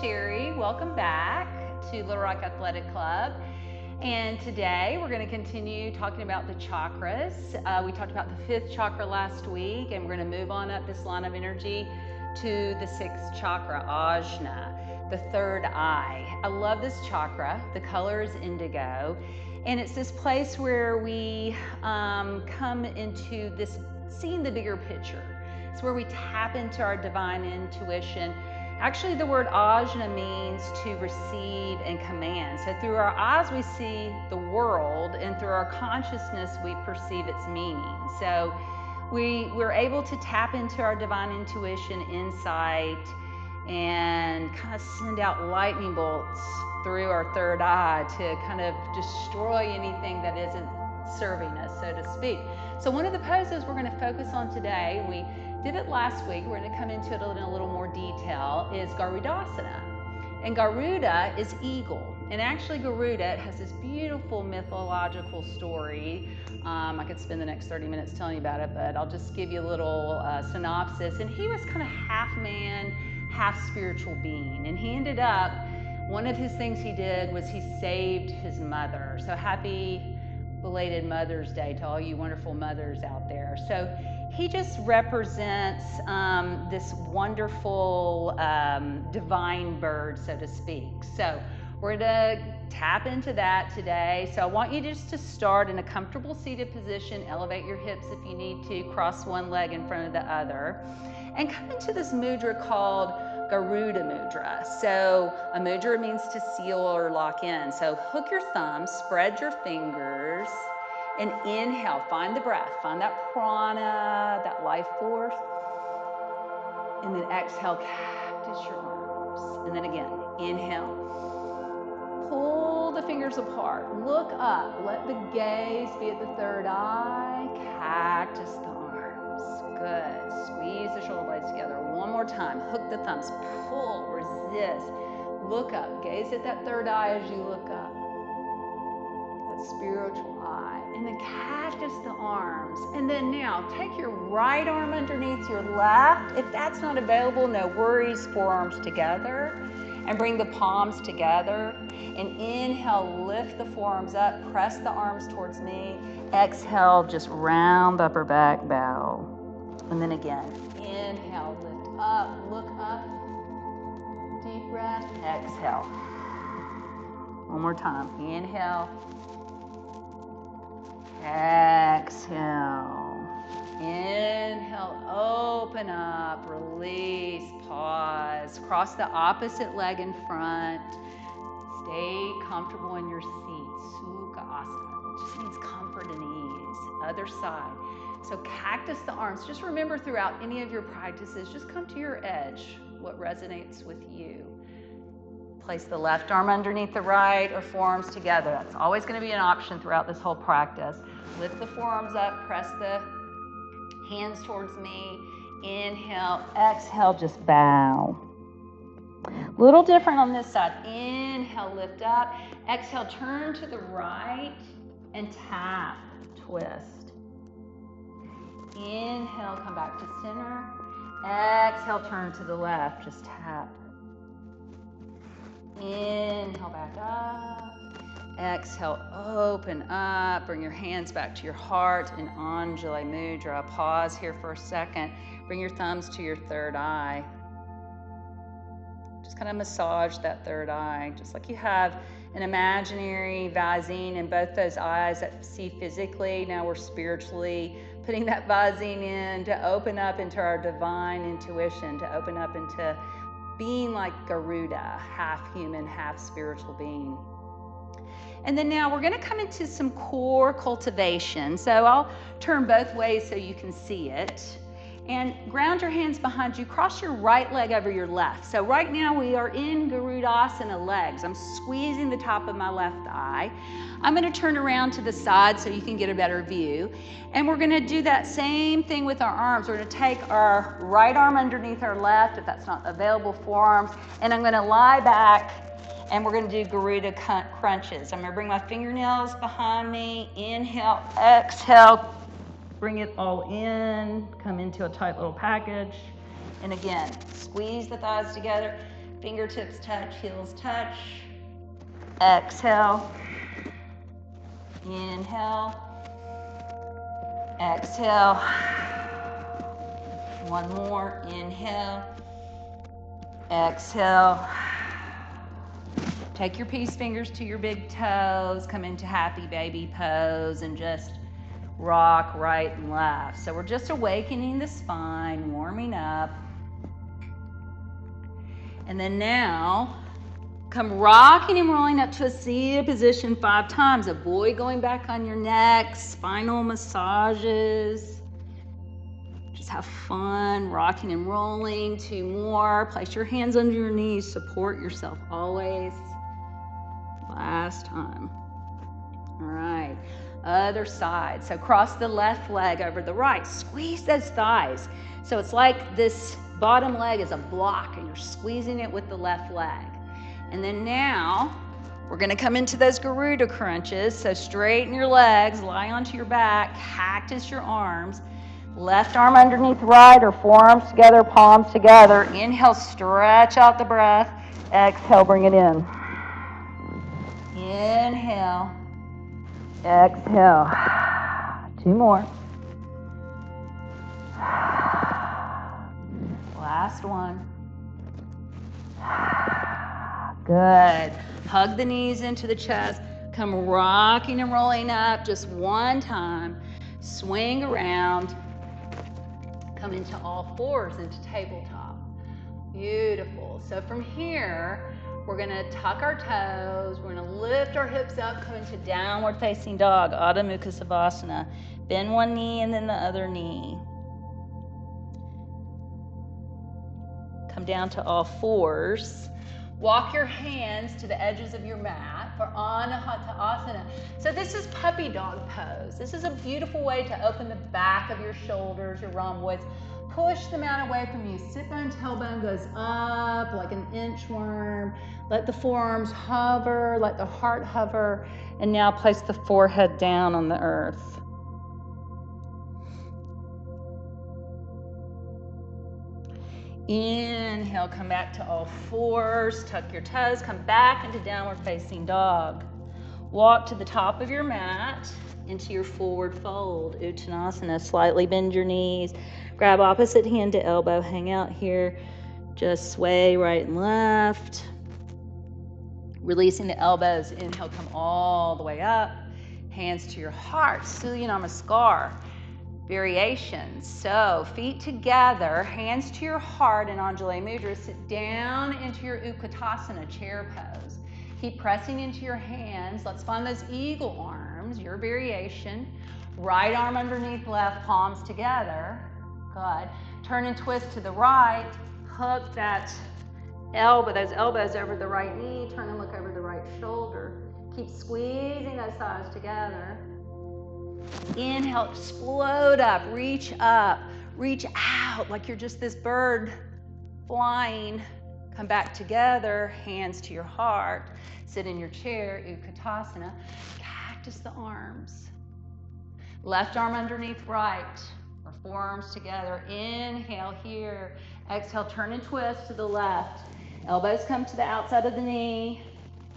Sherri. Welcome back to Little Rock Athletic Club. And today we're going to continue talking about the chakras. We talked about the 5th chakra last week, and we're going to move on up this line of energy to the 6th chakra, Ajna, the 3rd eye. I love this chakra. The color is indigo. And it's this place where we come into this seeing the bigger picture. It's where we tap into our divine intuition. Actually, the word ajna means to receive and command. So through our eyes, we see the world, and through our consciousness, we perceive its meaning. So we're able to tap into our divine intuition, insight, and kind of send out lightning bolts through our 3rd eye to kind of destroy anything that isn't serving us, so to speak. So one of the poses we're going to focus on today, we did it last week, we're going to come into it in a little more detail, is Garudasana. And Garuda is eagle. And actually Garuda has this beautiful mythological story. I could spend the next 30 minutes telling you about it, but I'll just give you a little synopsis. And he was kind of half man, half spiritual being. And he ended up, one of his things he did was he saved his mother. So happy belated Mother's Day to all you wonderful mothers out there. So he just represents this wonderful divine bird, so to speak. So we're going to tap into that today. So I want you just to start in a comfortable seated position, elevate your hips if you need to, cross one leg in front of the other, and come into this mudra called Garuda Mudra. So a mudra means to seal or lock in. So hook your thumbs, spread your fingers, and inhale. Find the breath. Find that prana, that life force. And then exhale, cactus your arms. And then again, inhale. Pull the fingers apart. Look up. Let the gaze be at the 3rd eye. Cactus the arms. Good. Squeeze the shoulder blades together. One more time. Hook the thumbs. Pull. Resist. Look up. Gaze at that 3rd eye as you look up. That spiritual eye. And then cactus the arms. And then now take your right arm underneath your left. If that's not available, no worries. Forearms together. And bring the palms together. And inhale, lift the forearms up. Press the arms towards me. Exhale, just round upper back bow. And then again, inhale, lift up, look up. Deep breath, exhale. One more time. Inhale. Exhale. Inhale, open up, release, pause. Cross the opposite leg in front. Stay comfortable in your seat. Sukha asana, which just means comfort and ease. Other side. So cactus the arms. Just remember throughout any of your practices, just come to your edge, what resonates with you. Place the left arm underneath the right or forearms together. That's always going to be an option throughout this whole practice. Lift the forearms up, press the hands towards me. Inhale, exhale, just bow. Little different on this side. Inhale, lift up. Exhale, turn to the right and tap, twist. Inhale, come back to center. Exhale, turn to the left, just tap. Inhale, back up. Exhale, open up. Bring your hands back to your heart in Anjali Mudra. Pause here for a second. Bring your thumbs to your 3rd eye. Just kind of massage that 3rd eye, just like you have an imaginary Visine in both those eyes that see physically. Now we're spiritually putting that Visine in to open up into our divine intuition, to open up into being like Garuda, half human, half spiritual being. And then now we're going to come into some core cultivation. So I'll turn both ways so you can see it. And ground your hands behind you. Cross your right leg over your left. So right now we are in Garudasana legs. I'm squeezing the top of my left eye. I'm going to turn around to the side so you can get a better view. And we're going to do that same thing with our arms. We're going to take our right arm underneath our left, if that's not available, forearms. And I'm going to lie back, and we're going to do Garuda crunches. I'm going to bring my fingernails behind me. Inhale, exhale. Bring it all in, come into a tight little package. And again, squeeze the thighs together. Fingertips touch, heels touch. Exhale. Inhale. Exhale. One more. Inhale. Exhale. Take your peace fingers to your big toes. Come into happy baby pose and just rock right and left. So we're just awakening the spine, warming up. And then now, come rocking and rolling up to a seated position 5 times. Avoid going back on your neck, spinal massages. Just have fun rocking and rolling. 2 more. Place your hands under your knees. Support yourself always. Last time. All right. Other side. So cross the left leg over the right. Squeeze those thighs. So it's like this bottom leg is a block and you're squeezing it with the left leg. And then now we're going to come into those Garuda crunches. So straighten your legs, lie onto your back, cactus your arms. Left arm underneath right or forearms together, palms together. Inhale, stretch out the breath. Exhale, bring it in. Inhale. Exhale. 2 more. Last one. Good. Hug the knees into the chest. Come rocking and rolling up just 1 time. Swing around. Come into all 4s into tabletop. Beautiful. So from here, we're going to tuck our toes. We're going to lift our hips up, come into downward facing dog, Adho Mukha Savasana. Bend one knee and then the other knee. Come down to all 4s. Walk your hands to the edges of your mat for Anahata Asana. So this is puppy dog pose. This is a beautiful way to open the back of your shoulders, your rhomboids. Push them out away from you. Sit bone, tailbone goes up like an inchworm. Let the forearms hover, let the heart hover. And now place the forehead down on the earth. Inhale, come back to all 4s. Tuck your toes, come back into downward facing dog. Walk to the top of your mat into your forward fold, Uttanasana. Slightly bend your knees. Grab opposite hand to elbow, hang out here. Just sway right and left. Releasing the elbows. Inhale, come all the way up. Hands to your heart, Surya Namaskar. Variations. So feet together, hands to your heart in Anjali Mudra. Sit down into your Utkatasana, chair pose. Keep pressing into your hands. Let's find those eagle arms, your variation. Right arm underneath left, palms together. Good. Turn and twist to the right. Hook that elbow, those elbows over the right knee. Turn and look over the right shoulder. Keep squeezing those thighs together. Inhale, explode up, reach out like you're just this bird flying. Come back together, hands to your heart. Sit in your chair, Utkatasana. Cactus the arms. Left arm underneath right, or forearms together. Inhale here. Exhale, turn and twist to the left. Elbows come to the outside of the knee.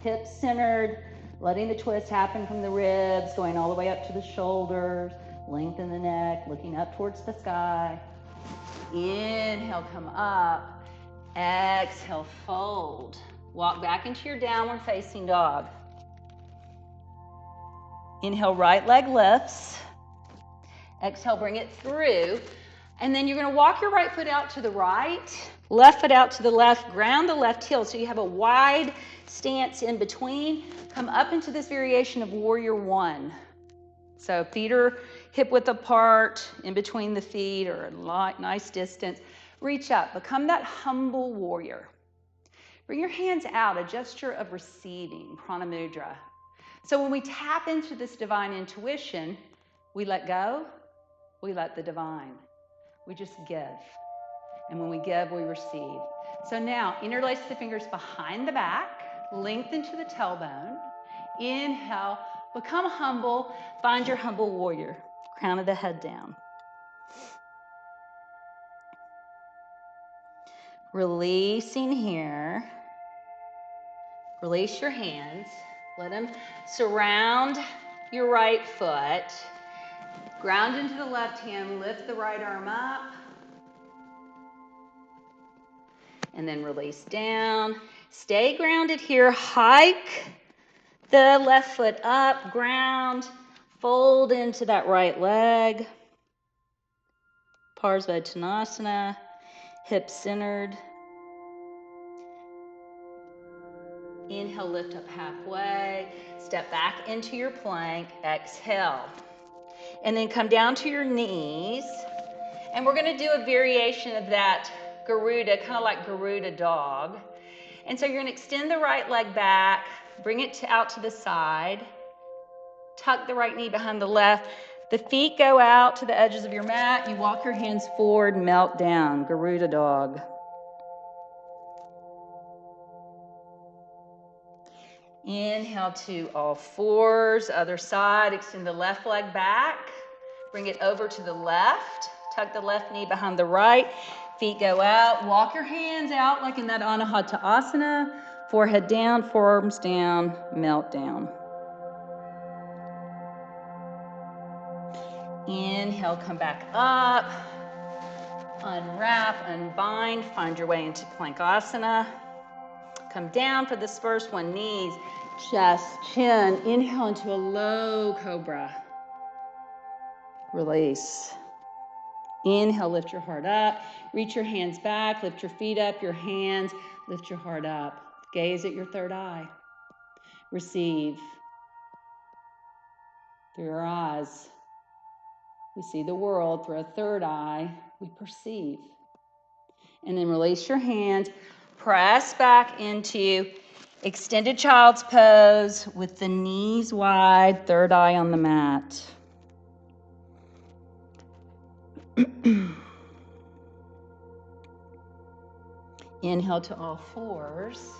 Hips centered. Letting the twist happen from the ribs, going all the way up to the shoulders. Lengthen the neck, looking up towards the sky. Inhale, come up. Exhale, fold. Walk back into your downward facing dog. Inhale, right leg lifts. Exhale, bring it through. And then you're going to walk your right foot out to the right, left foot out to the left, ground the left heel so you have a wide stance in between. Come up into this variation of Warrior One. So feet are hip width apart, in between the feet or a nice distance. Reach up, become that humble warrior. Bring your hands out, a gesture of receiving, Prana Mudra. So when we tap into this divine intuition, we let go, we let the divine. We just give. And when we give, we receive. So now, interlace the fingers behind the back, lengthen to the tailbone. Inhale, become humble, find your humble warrior. Crown of the head down. Releasing here. Release your hands. Let them surround your right foot. Ground into the left hand. Lift the right arm up. And then release down. Stay grounded here. Hike the left foot up. Ground. Fold into that right leg. Parsvottanasana. Hips centered. Inhale, lift up halfway. Step back into your plank. Exhale. And then come down to your knees. And we're going to do a variation of that Garuda, kind of like Garuda dog. And so you're going to extend the right leg back. Bring it out to the side. Tuck the right knee behind the left. The feet go out to the edges of your mat. You walk your hands forward, melt down. Garuda dog. Inhale to all fours, other side, extend the left leg back, bring it over to the left, tuck the left knee behind the right, feet go out, walk your hands out like in that Anahata Asana, forehead down, forearms down, melt down. Inhale, come back up, unwrap, unbind, find your way into Plank Asana. Come down for this first one, knees, chest, chin. Inhale into a low cobra. Release. Inhale, lift your heart up. Reach your hands back, lift your feet up, your hands, lift your heart up. Gaze at your third eye. Receive. Through your eyes, we see the world. Through a third eye, we perceive. And then release your hands. Press back into extended child's pose with the knees wide, third eye on the mat. Inhale to all fours.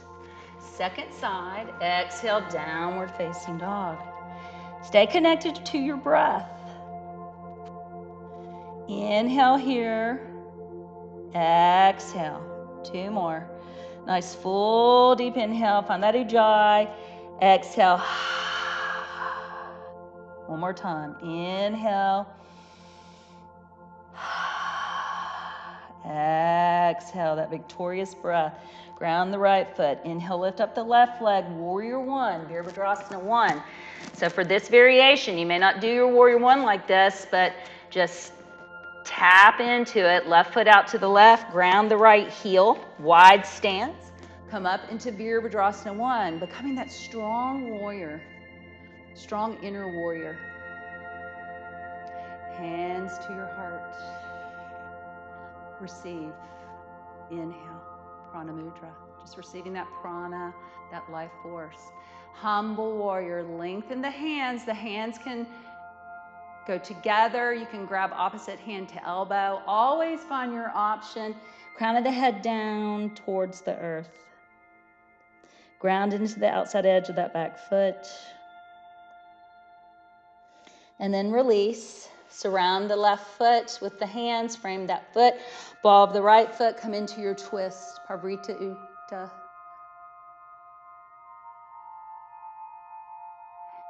Second side, exhale, downward facing dog. Stay connected to your breath. Inhale here. Exhale. 2 more. Nice full deep inhale. Find that ujjayi. Exhale. 1 more time. Inhale. Exhale. That victorious breath. Ground the right foot. Inhale, lift up the left leg. Warrior 1. Virabhadrasana 1. So for this variation, you may not do your Warrior 1 like this, but just tap into it, left foot out to the left, ground the right heel, wide stance, come up into Virabhadrasana 1, becoming that strong warrior, strong inner warrior. Hands to your heart. Receive. Inhale. Prana Mudra. Just receiving that prana, that life force. Humble warrior. Lengthen the hands. The hands can go together. You can grab opposite hand to elbow. Always find your option. Crown of the head down towards the earth. Ground into the outside edge of that back foot. And then release. Surround the left foot with the hands. Frame that foot. Ball of the right foot. Come into your twist. Parvrita Utthita.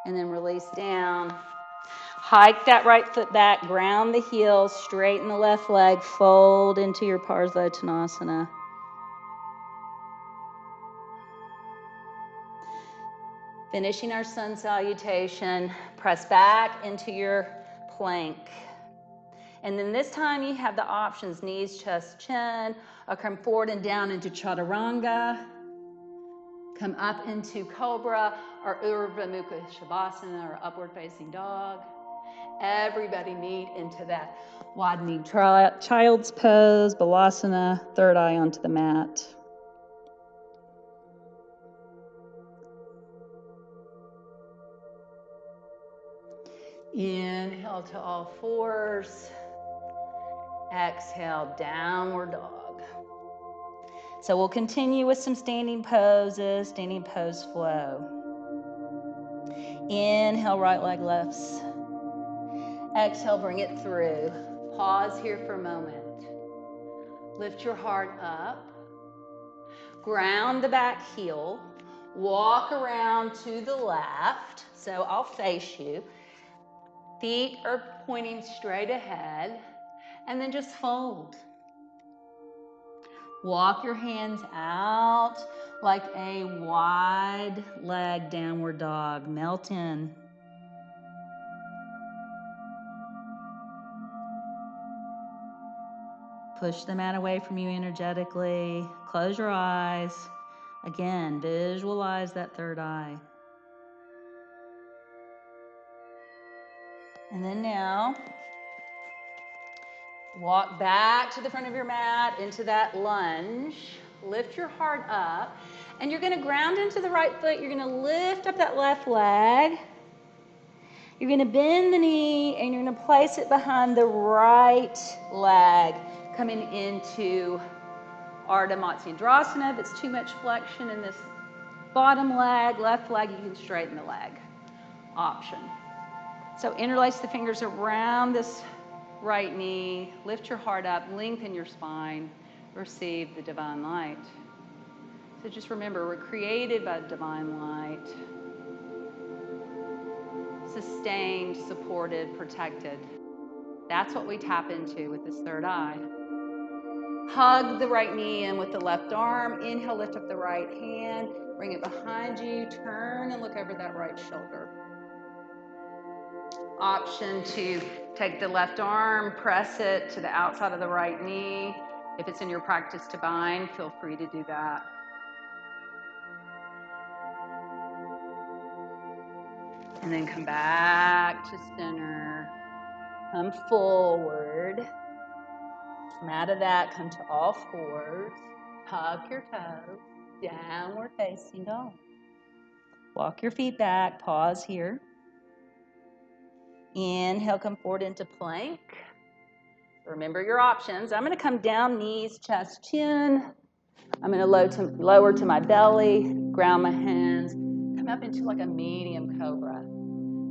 And then release down. Hike that right foot back, ground the heel, straighten the left leg, fold into your Parsvottanasana. Finishing our sun salutation, press back into your plank. And then this time you have the options, knees, chest, chin, or come forward and down into Chaturanga. Come up into Cobra, or Urdhva Mukha Shavasana, or upward facing dog. Everybody meet into that wide-kneed child's pose, Balasana, third eye onto the mat. Inhale to all fours. Exhale, downward dog. So we'll continue with some standing poses, standing pose flow. Inhale, right leg lifts. Exhale, bring it through. Pause here for a moment. Lift your heart up. Ground the back heel. Walk around to the left. So I'll face you. Feet are pointing straight ahead. And then just fold. Walk your hands out like a wide leg downward dog. Melt in. Push the mat away from you energetically. Close your eyes. Again, visualize that third eye. And then now, walk back to the front of your mat into that lunge. Lift your heart up. And you're going to ground into the right foot. You're going to lift up that left leg. You're going to bend the knee and you're going to place it behind the right leg, coming into Ardha Matsyendrasana. If it's too much flexion in this bottom leg, left leg, you can straighten the leg. Option. So interlace the fingers around this right knee. Lift your heart up. Lengthen your spine. Receive the divine light. So just remember, we're created by divine light. Sustained, supported, protected. That's what we tap into with this third eye. Hug the right knee in with the left arm. Inhale, lift up the right hand. Bring it behind you. Turn and look over that right shoulder. Option to take the left arm, press it to the outside of the right knee. If it's in your practice to bind, feel free to do that. And then come back to center. Come forward. Come out of that, come to all fours. Hug your toes. Downward facing dog. Walk your feet back. Pause here. Inhale, come forward into plank. Remember your options. I'm going to come down, knees, chest, chin. I'm going to lower to my belly, ground my hands, come up into like a medium cobra.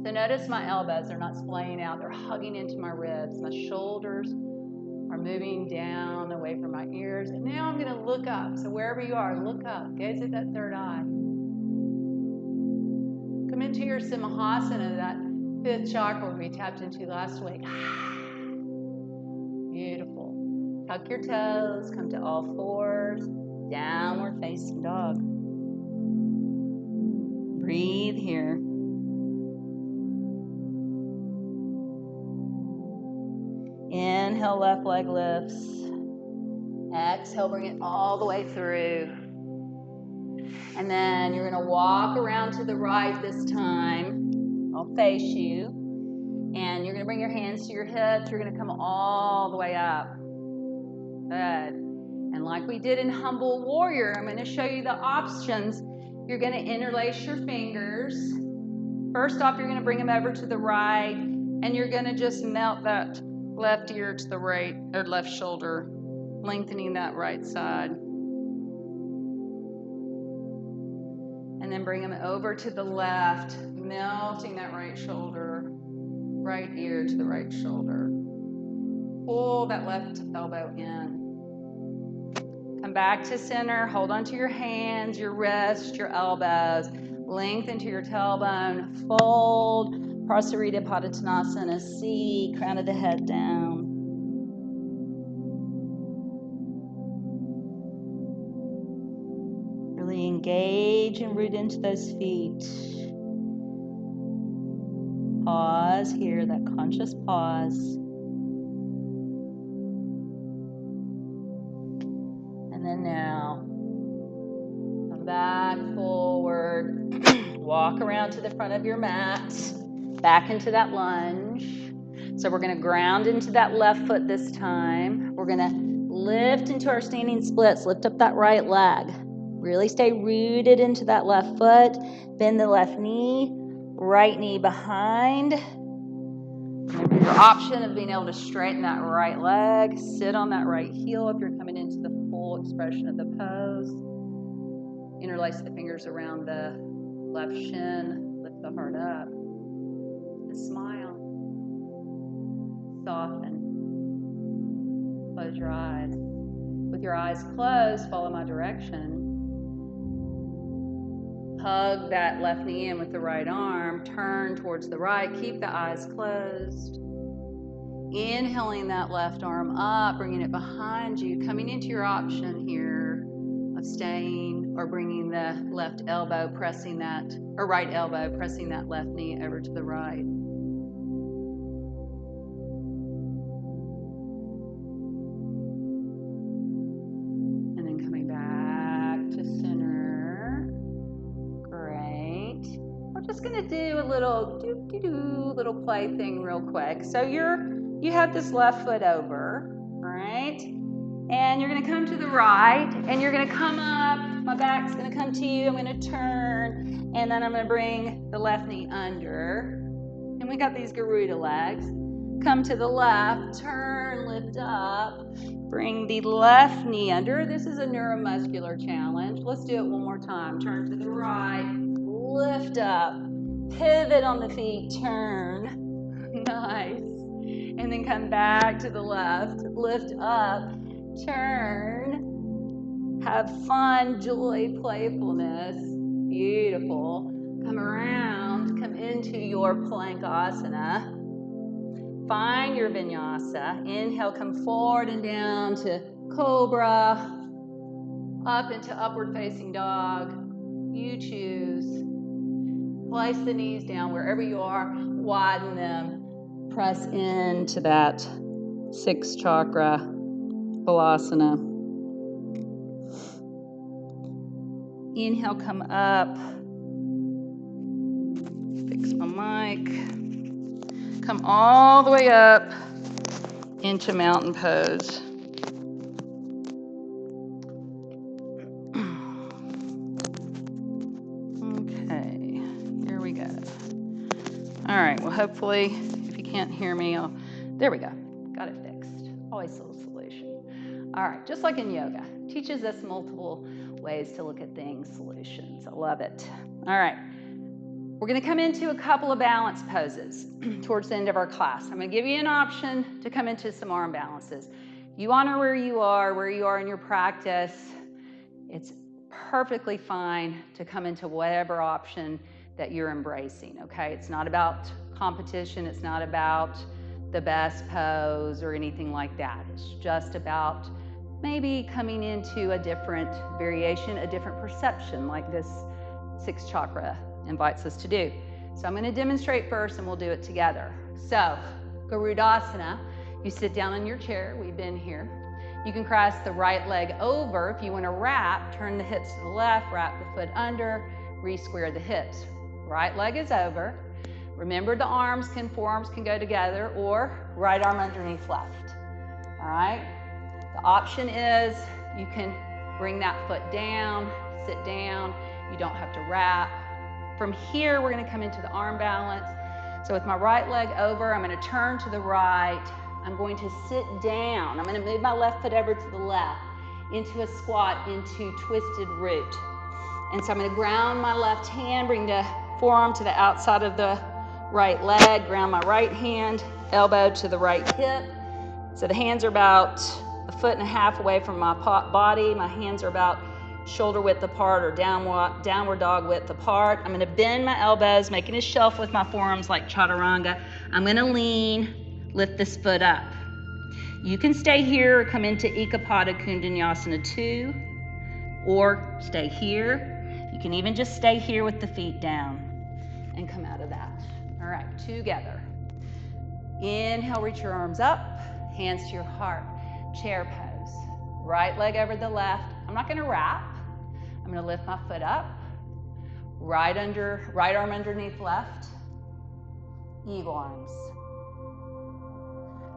So notice my elbows are not splaying out. They're hugging into my ribs. My shoulders are moving down away from my ears. And now I'm going to look up. So wherever you are, look up. Gaze at that third eye. Come into your Simhasana, that fifth chakra we tapped into last week. Beautiful. Tuck your toes. Come to all fours. Downward facing dog. Breathe here. Inhale, left leg lifts. Exhale, bring it all the way through. And then you're going to walk around to the right this time. I'll face you. And you're going to bring your hands to your hips. You're going to come all the way up. Good. And like we did in Humble Warrior, I'm going to show you the options. You're going to interlace your fingers. First off, you're going to bring them over to the right. And you're going to just melt that left ear to the right, or left shoulder, lengthening that right side. And then bring them over to the left, melting that right shoulder, right ear to the right shoulder. Pull that left elbow in. Come back to center, hold onto your hands, your wrists, your elbows, lengthen to your tailbone, fold, Prasarita Padottanasana, C, crown of the head down. Really engage and root into those feet. Pause here, that conscious pause. And then now, come back forward, walk around to the front of your mat. Back into that lunge. So we're going to ground into that left foot this time. We're going to lift into our standing splits. Lift up that right leg. Really stay rooted into that left foot. Bend the left knee. Right knee behind. Remember your option of being able to straighten that right leg. Sit on that right heel if you're coming into the full expression of the pose. Interlace the fingers around the left shin. Lift the heart up. Smile. Soften. Close your eyes. With your eyes closed, follow my direction. Hug that left knee in with the right arm. Turn towards the right. Keep the eyes closed. Inhaling that left arm up, bringing it behind you, coming into your option here of staying or bringing the left elbow, pressing that, or right elbow, pressing that left knee over to the right. And then coming back to center. Great. We're just gonna do a little little play thing real quick. So you have this left foot over, all right? And you're gonna come to the right, and you're gonna come up, my back's gonna come to you, I'm gonna turn, and then I'm gonna bring the left knee under. And we got these Garuda legs. Come to the left, turn, lift up, bring the left knee under. This is a neuromuscular challenge. Let's do it one more time. Turn to the right, lift up, pivot on the feet, turn. Nice. And then come back to the left, lift up, turn. Have fun, joy, playfulness. Beautiful. Come around, come into your Plankasana. Find your Vinyasa. Inhale, come forward and down to Cobra. Up into upward facing dog. You choose. Place the knees down wherever you are. Widen them. Press into that 6th chakra Balasana. Inhale, come up. Fix my mic. Come all the way up into mountain pose. Okay, here we go. All right, well, hopefully, if you can't hear me, there we go. Got it fixed. Always a little solution. All right, just like in yoga, teaches us multiple ways to look at things, solutions. I love it. All right. We're going to come into a couple of balance poses towards the end of our class. I'm going to give you an option to come into some arm balances. You honor where you are in your practice. It's perfectly fine to come into whatever option that you're embracing, okay? It's not about competition. It's not about the best pose or anything like that. It's just about maybe coming into a different variation, a different perception like this 6th chakra invites us to do. So I'm going to demonstrate first and we'll do it together. So Garudasana, you sit down in your chair. We've been here. You can cross the right leg over. If you want to wrap, turn the hips to the left, wrap the foot under, re-square the hips. Right leg is over. Remember the forearms can go together, or right arm underneath left. All right? The option is you can bring that foot down, sit down. You don't have to wrap. From here, we're going to come into the arm balance. So with my right leg over, I'm going to turn to the right. I'm going to sit down. I'm going to move my left foot over to the left into a squat, into twisted root. And so I'm going to ground my left hand, bring the forearm to the outside of the right leg, ground my right hand, elbow to the right hip. So the hands are about 1.5 feet away from my body. My hands are about shoulder width apart, or downward dog width apart. I'm going to bend my elbows, making a shelf with my forearms like chaturanga. I'm going to lean, lift this foot up. You can stay here or come into Ekapada Kundanyasana 2, or stay here. You can even just stay here with the feet down and come out of that. All right, together. Inhale, reach your arms up, hands to your heart, chair pose. Right leg over the left. I'm not going to wrap. I'm going to lift my foot up. Right arm underneath left. Eagle arms.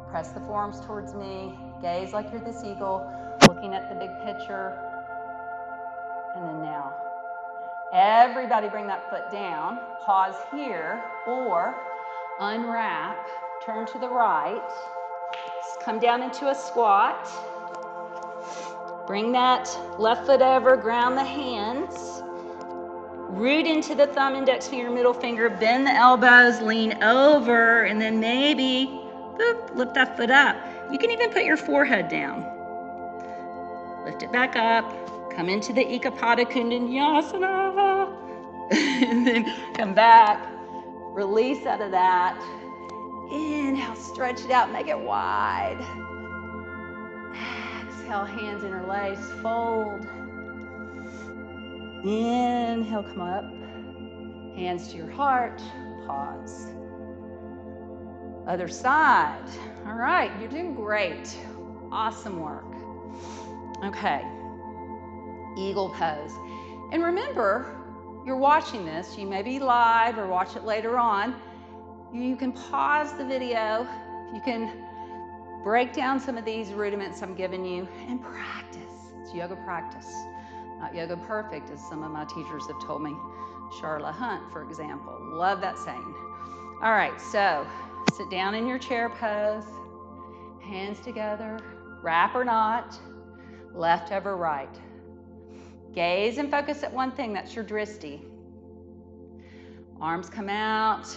Press the forearms towards me. Gaze like you're this eagle, looking at the big picture. And then now. Everybody bring that foot down. Pause here, or unwrap. Turn to the right. Come down into a squat. Bring that left foot over, ground the hands. Root into the thumb, index finger, middle finger. Bend the elbows, lean over, and then maybe lift that foot up. You can even put your forehead down. Lift it back up. Come into the Ekapada Kundanyasana. And then come back, release out of that. Inhale, stretch it out, make it wide. Exhale, hands interlace, fold. Inhale, come up. Hands to your heart, pause. Other side. All right, you're doing great. Awesome work. Okay, eagle pose. And remember, you're watching this, you may be live or watch it later on. You can pause the video. You can break down some of these rudiments I'm giving you and practice. It's yoga practice, not yoga perfect, as some of my teachers have told me. Charlotte Hunt, for example. Love that saying. All right, so sit down in your chair pose. Hands together, wrap or not, left over right. Gaze and focus at one thing, that's your drishti. Arms come out,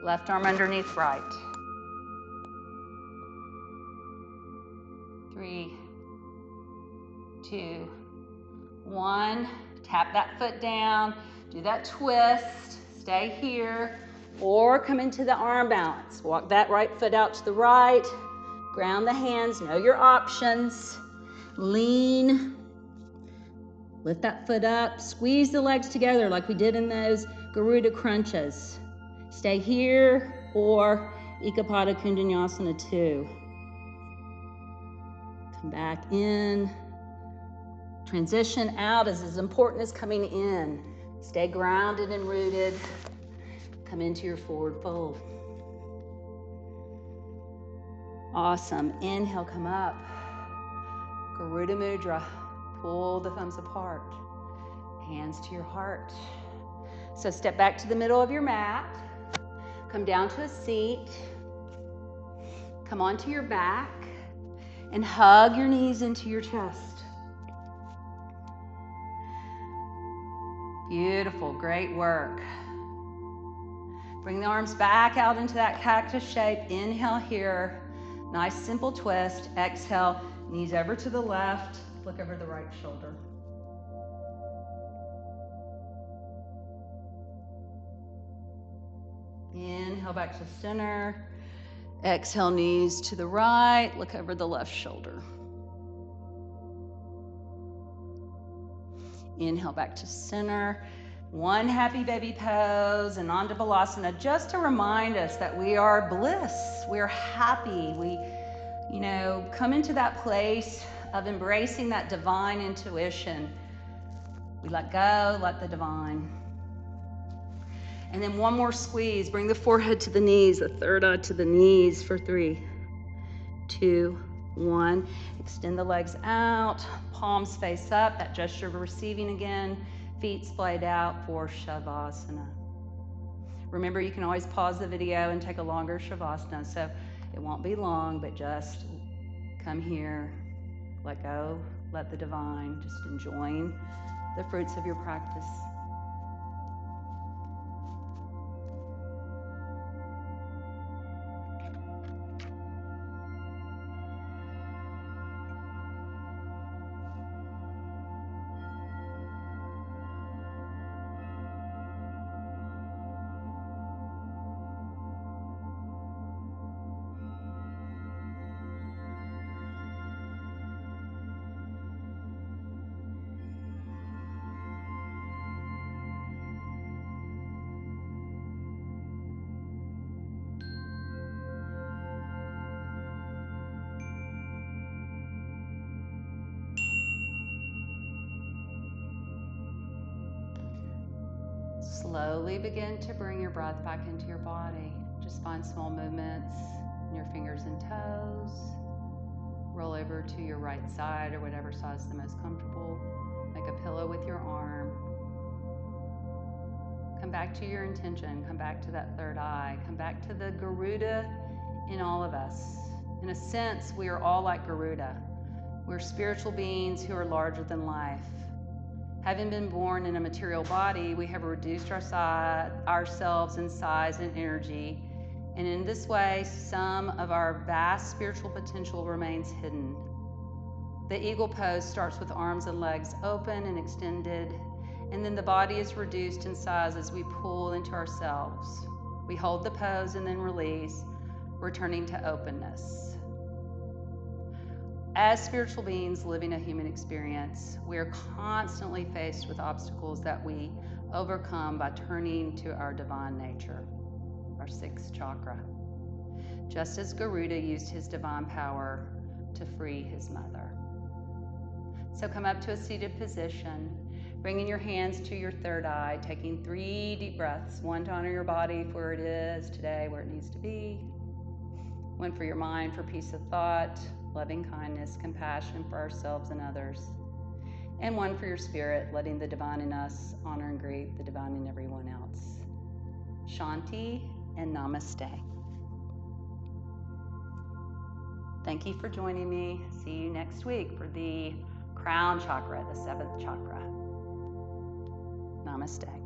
left arm underneath right. 3, 2, 1. Tap that foot down, do that twist, stay here, or come into the arm balance. Walk that right foot out to the right, ground the hands, know your options. Lean, lift that foot up, squeeze the legs together like we did in those Garuda crunches. Stay here or Ekapada Kundanyasana 2. Come back in. Transition out is as important as coming in. Stay grounded and rooted. Come into your forward fold. Awesome. Inhale, come up. Garuda Mudra. Pull the thumbs apart. Hands to your heart. So step back to the middle of your mat. Come down to a seat. Come onto your back and hug your knees into your chest. Beautiful, great work. Bring the arms back out into that cactus shape. Inhale here. Nice simple twist. Exhale, knees over to the left. Look over the right shoulder. Inhale back to center. Exhale, knees to the right. Look over the left shoulder. Inhale back to center. One happy baby pose and onto Balasana, just to remind us that we are bliss. We are happy. We, come into that place of embracing that divine intuition. We let go, let the divine. And then one more squeeze. Bring the forehead to the knees, the third eye to the knees for 3, 2, 1. Extend the legs out, palms face up, that gesture of receiving again. Feet splayed out for Shavasana. Remember, you can always pause the video and take a longer Shavasana, so it won't be long, but just come here, let go, let the divine, just enjoying the fruits of your practice. Slowly begin to bring your breath back into your body. Just find small movements in your fingers and toes. Roll over to your right side or whatever side is the most comfortable. Make a pillow with your arm. Come back to your intention. Come back to that third eye. Come back to the Garuda in all of us. In a sense, we are all like Garuda. We're spiritual beings who are larger than life. Having been born in a material body, we have reduced ourselves in size and energy, and in this way, some of our vast spiritual potential remains hidden. The eagle pose starts with arms and legs open and extended, And then the body is reduced in size as we pull into ourselves. We hold the pose and then release, returning to openness. As spiritual beings living a human experience, we are constantly faced with obstacles that we overcome by turning to our divine nature, our sixth chakra. Just as Garuda used his divine power to free his mother. So come up to a seated position, bringing your hands to your third eye, taking 3 deep breaths, one to honor your body for where it is today, where it needs to be, one for your mind for peace of thought, loving kindness, compassion for ourselves and others, and one for your spirit, letting the divine in us honor and greet the divine in everyone else. Shanti and Namaste. Thank you for joining me. See you next week for the crown chakra, the 7th chakra. Namaste.